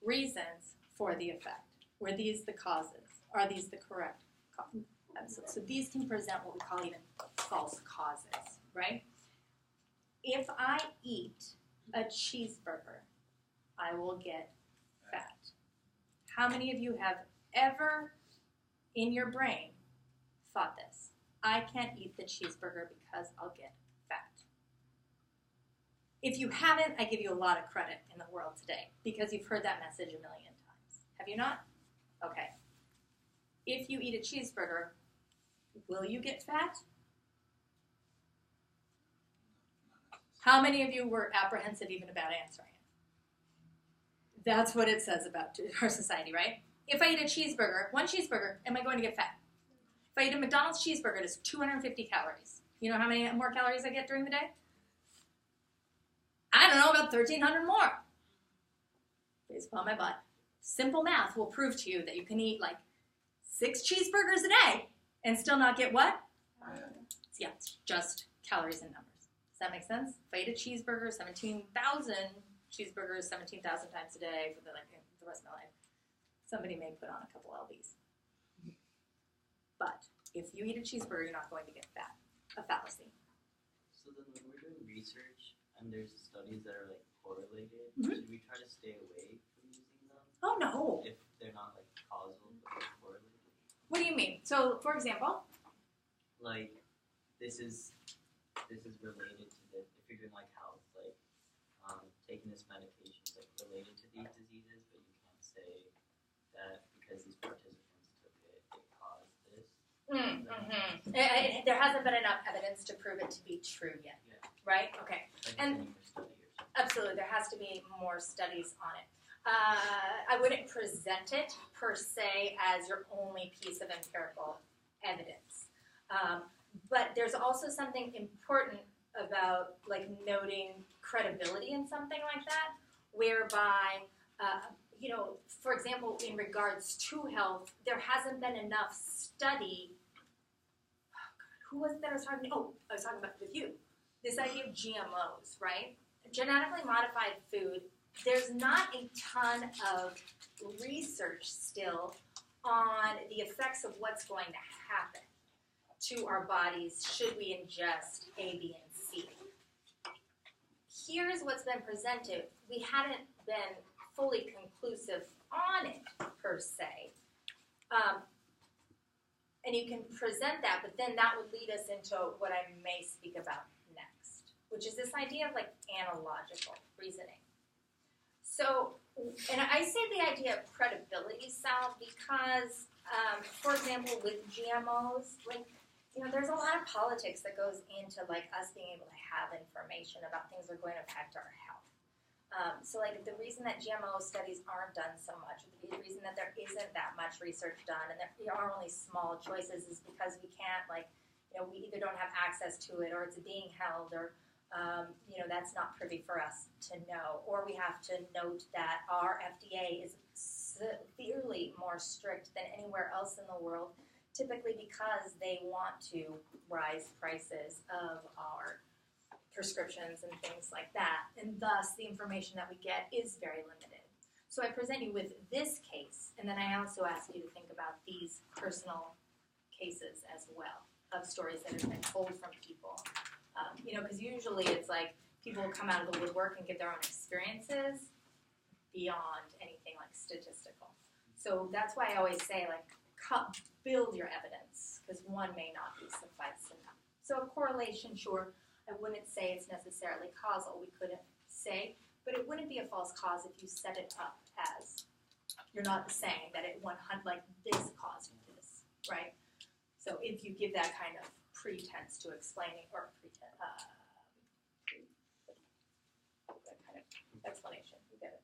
reasons for the effect? Were these the causes? Are these the correct causes? So these can present what we call even false causes, right? If I eat a cheeseburger, I will get fat. How many of you have ever in your brain thought this? I can't eat the cheeseburger because I'll get fat. If you haven't, I give you a lot of credit in the world today because you've heard that message a million times. Have you not? Okay. If you eat a cheeseburger, will you get fat? How many of you were apprehensive even about answering it? That's what it says about our society, right? If I eat a cheeseburger, one cheeseburger, am I going to get fat? If I eat a McDonald's cheeseburger, it's 250 calories. You know how many more calories I get during the day? I don't know, about 1,300 more. Please upon my butt. Simple math will prove to you that you can eat like 6 cheeseburgers a day and still not get what? Yeah, it's just calories and numbers. Does that make sense? If I eat a cheeseburger, 17,000 cheeseburgers 17,000 times a day for the rest of my life, somebody may put on a couple lbs. But if you eat a cheeseburger, you're not going to get fat. A fallacy. So then when we're doing research and there's studies that are like correlated, Mm-hmm. should we try to stay away from using them? Oh, no. If they're not like causal but like correlated? What do you mean? So, for example? Like this is related to this. If you're doing like health, like taking this medication is like related to these diseases, but you can't say that because these participants took it, it caused this. There hasn't been enough evidence to prove it to be true yet, Yeah. right? Okay. Like And- any more study or something. Absolutely, there has to be more studies on it. I wouldn't present it per se as your only piece of empirical evidence. But there's also something important about like noting credibility in something like that, whereby, for example, in regards to health, there hasn't been enough study. Oh God, who was it that I was talking to? Oh, I was talking about with you. This idea of GMOs, right? Genetically modified food, there's not a ton of research still on the effects of what's going to happen to our bodies should we ingest A, B, and C. Here's what's been presented. We hadn't been fully conclusive on it, per se. And you can present that, but then that would lead us into what I may speak about next, which is this idea of like analogical reasoning. So, and I say the idea of credibility, Sal, because, for example, with GMOs, there's a lot of politics that goes into us being able to have information about things that are going to affect our health. So the reason that GMO studies aren't done so much, the reason that there isn't that much research done, and that there are only small choices, is because we can't we either don't have access to it, or it's being held, or that's not privy for us to know. Or we have to note that our FDA is severely more strict than anywhere else in the world, typically because they want to rise prices of our prescriptions and things like that. And thus, the information that we get is very limited. So I present you with this case, and then I also ask you to think about these personal cases as well, of stories that have been told from people. Because usually it's people will come out of the woodwork and give their own experiences beyond anything statistical. So that's why I always say build your evidence, because one may not be suffice enough. So a correlation, sure, I wouldn't say it's necessarily causal. We couldn't say, but it wouldn't be a false cause if you set it up as you're not saying that it 100 this caused this, right? So if you give that kind of pretense to explaining, or that kind of explanation, you get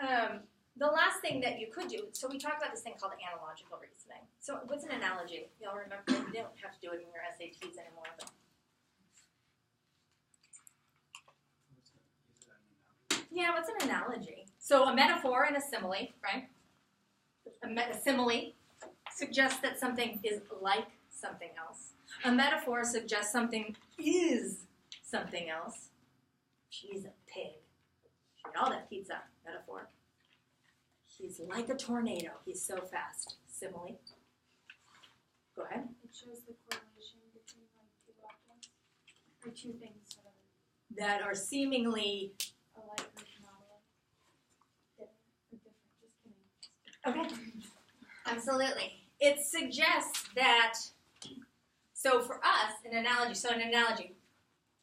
it. The last thing that you could do, so we talked about this thing called analogical reasoning. So what's an analogy? Y'all remember, you don't have to do it in your SATs anymore, but yeah, what's an analogy? So a metaphor and a simile, right? A simile suggests that something is like something else. A metaphor suggests something is something else. She's a pig. She ate all that pizza. Metaphor. He's like a tornado. He's so fast. Simile. Go ahead. It shows the correlation between like two objects or two things That are seemingly alike or not alike. Different. Just kidding. okay. Absolutely. It suggests that. So for us, an analogy. So an analogy.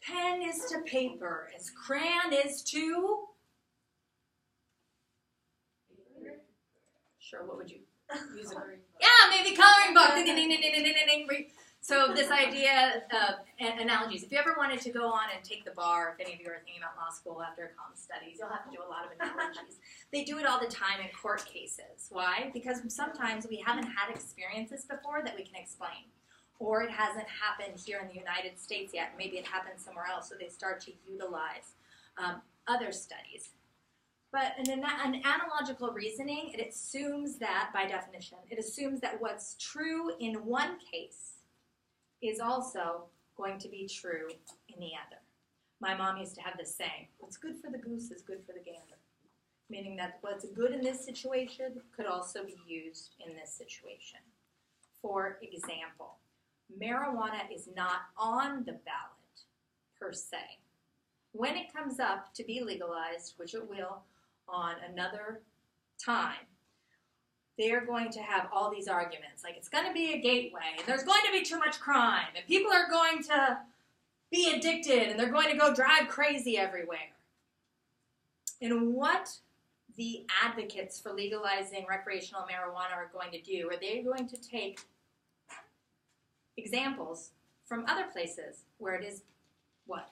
Pen is to paper as crayon is to. Sure. What would you use? Yeah, maybe coloring book. Ding, ding, ding, ding, ding, ding, ding. So this idea of analogies. If you ever wanted to go on and take the bar, if any of you are thinking about law school after comm studies, you'll have to do a lot of analogies. They do it all the time in court cases. Why? Because sometimes we haven't had experiences before that we can explain. Or it hasn't happened here in the United States yet. Maybe it happened somewhere else, so they start to utilize other studies. But an analogical reasoning, it assumes that, by definition, it assumes that what's true in one case is also going to be true in the other. My mom used to have this saying, what's good for the goose is good for the gander. Meaning that what's good in this situation could also be used in this situation. For example, marijuana is not on the ballot per se. When it comes up to be legalized, which it will on another time, they're going to have all these arguments. Like, it's going to be a gateway, and there's going to be too much crime, and people are going to be addicted, and they're going to go drive crazy everywhere. And what the advocates for legalizing recreational marijuana are going to do, are they going to take examples from other places where it is, what?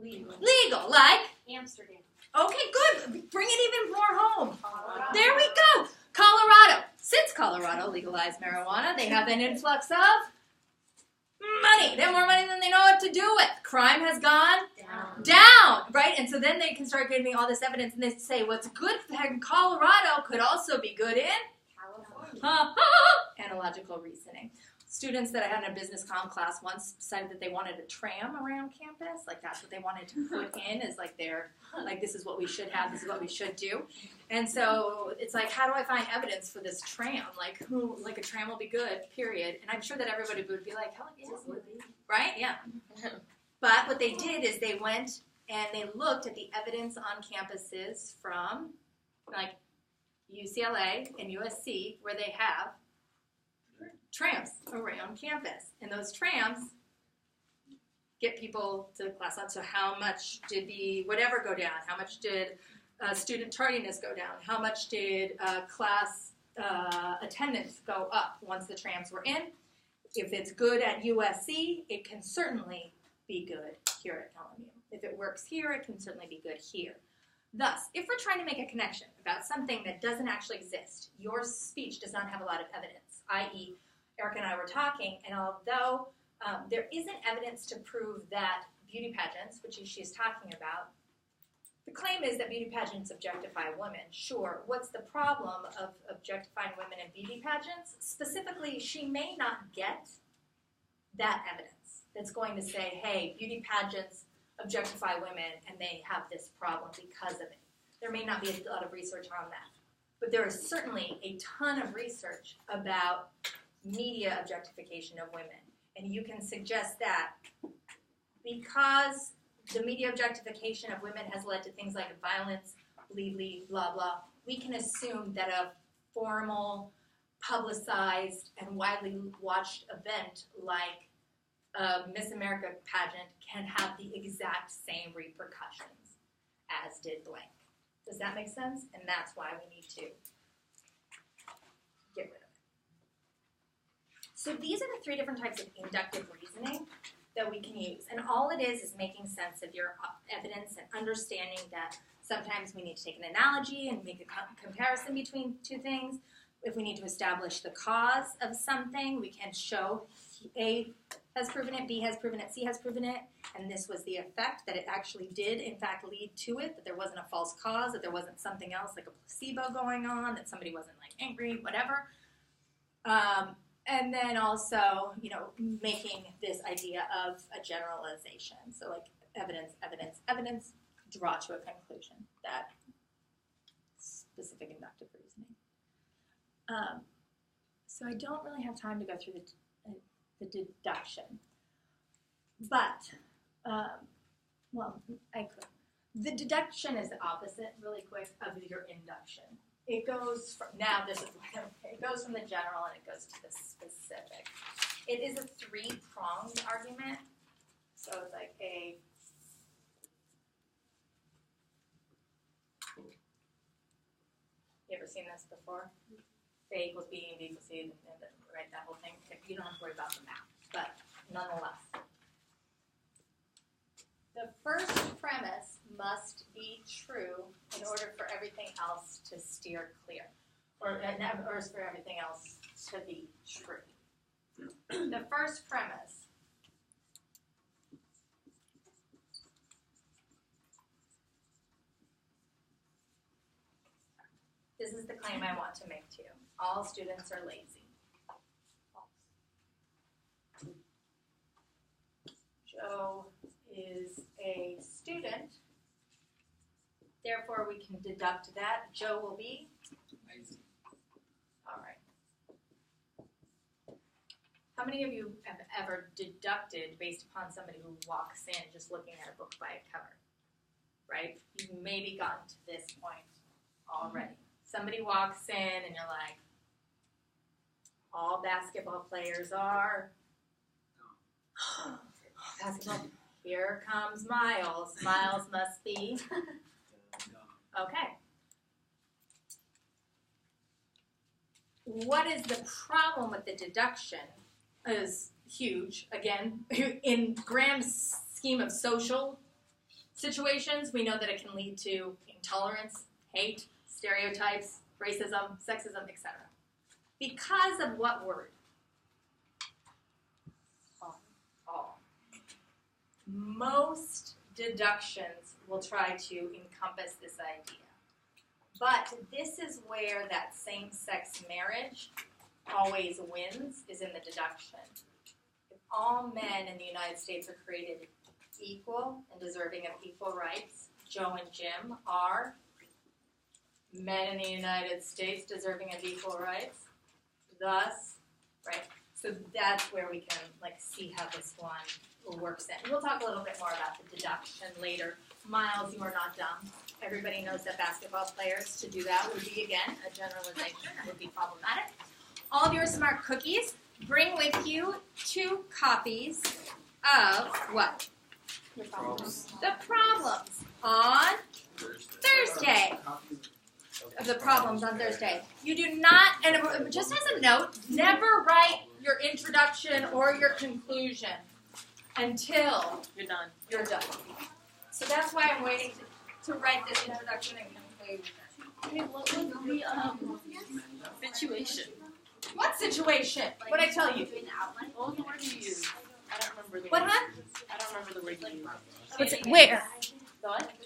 Legal, like? Amsterdam. Okay, good. Bring it even more home. Colorado. There we go. Colorado. Since Colorado legalized marijuana, they have an influx of money. They have more money than they know what to do with. Crime has gone down, right? And so then they can start giving me all this evidence, and they say what's good in Colorado could also be good in California. Analogical reasoning. Students that I had in a business comm class once decided that they wanted a tram around campus. Like, that's what they wanted to put in, is like this is what we should have, this is what we should do. And so it's like, how do I find evidence for this tram? Like, a tram will be good, period. And I'm sure that everybody would be like, hell yeah, it would be. Right? Yeah. But what they did is they went and they looked at the evidence on campuses from, like, UCLA and USC, where they have trams around campus. And those trams get people to the class on. So how much did the whatever go down? How much did student tardiness go down? How much did class attendance go up once the trams were in? If it's good at USC, it can certainly be good here at LMU. If it works here, it can certainly be good here. Thus, if we're trying to make a connection about something that doesn't actually exist, your speech does not have a lot of evidence, i.e., Erica and I were talking, and although there isn't evidence to prove that beauty pageants, which she's talking about, the claim is that beauty pageants objectify women. Sure, what's the problem of objectifying women in beauty pageants? Specifically, she may not get that evidence that's going to say, hey, beauty pageants objectify women and they have this problem because of it. There may not be a lot of research on that. But there is certainly a ton of research about media objectification of women. And you can suggest that because the media objectification of women has led to things like violence, leave, blah, blah, we can assume that a formal, publicized, and widely watched event like a Miss America pageant can have the exact same repercussions as did blank. Does that make sense? And that's why we need to get rid of it. So these are the three different types of inductive reasoning that we can use. And all it is making sense of your evidence and understanding that Sometimes we need to take an analogy and make a comparison between two things. If we need to establish the cause of something, we can show A has proven it, B has proven it, C has proven it, and this was the effect, that it actually did, in fact, lead to it, that there wasn't a false cause, that there wasn't something else like a placebo going on, that somebody wasn't like angry, whatever. And then also, you know, making this idea of a generalization. So like evidence, evidence, evidence, draw to a conclusion. That specific inductive reasoning. So I don't really have time to go through the deduction. But, well, I could. The deduction is the opposite, really quick, of your induction. It goes from, now this is, it goes from the general and it goes to the specific. It is a three-pronged argument. So it's like a, you ever seen this before? A equals B and B equals C, and right, that whole thing. You don't have to worry about the math, but nonetheless. The first premise must be true in order for everything else to steer clear, or for everything else to be true. The first premise this is the claim I want to make to you. All students are lazy. False. Joe is a student. Therefore, we can deduct that Joe will be Lazy. all right. How many of you have ever deducted based upon somebody who walks in just looking at a book by a cover? Right? You've maybe gotten to this point already. Somebody walks in and you're like, all basketball players are basketball. Here comes Miles. Miles must be okay. What is the problem with the deduction is huge. Again, in grand scheme of social situations, we know that it can lead to intolerance, hate, stereotypes, racism, sexism, etc. Because of what word? All. Most deductions will try to encompass this idea. But this is where that same-sex marriage always wins, is in the deduction. If all men in the United States are created equal and deserving of equal rights, Joe and Jim are men in the United States deserving of equal rights. Thus, right, so that's where we can see how this one works in. We'll talk a little bit more about the deduction later. Miles, you are not dumb. Everybody knows that basketball players, to do that would be, again, a generalization. That would be problematic. All of your smart cookies, bring with you 2 copies of what? The problems on Thursday. Of the problems on Thursday. You do not, and just as a note, never write your introduction or your conclusion until you're done. So that's why I'm waiting to write this introduction and conclusion. Okay, what was the situation? What situation? What did I tell you? What was the word you used? I don't remember the What, word. huh? I don't remember the word you used. What's it? Where? The what?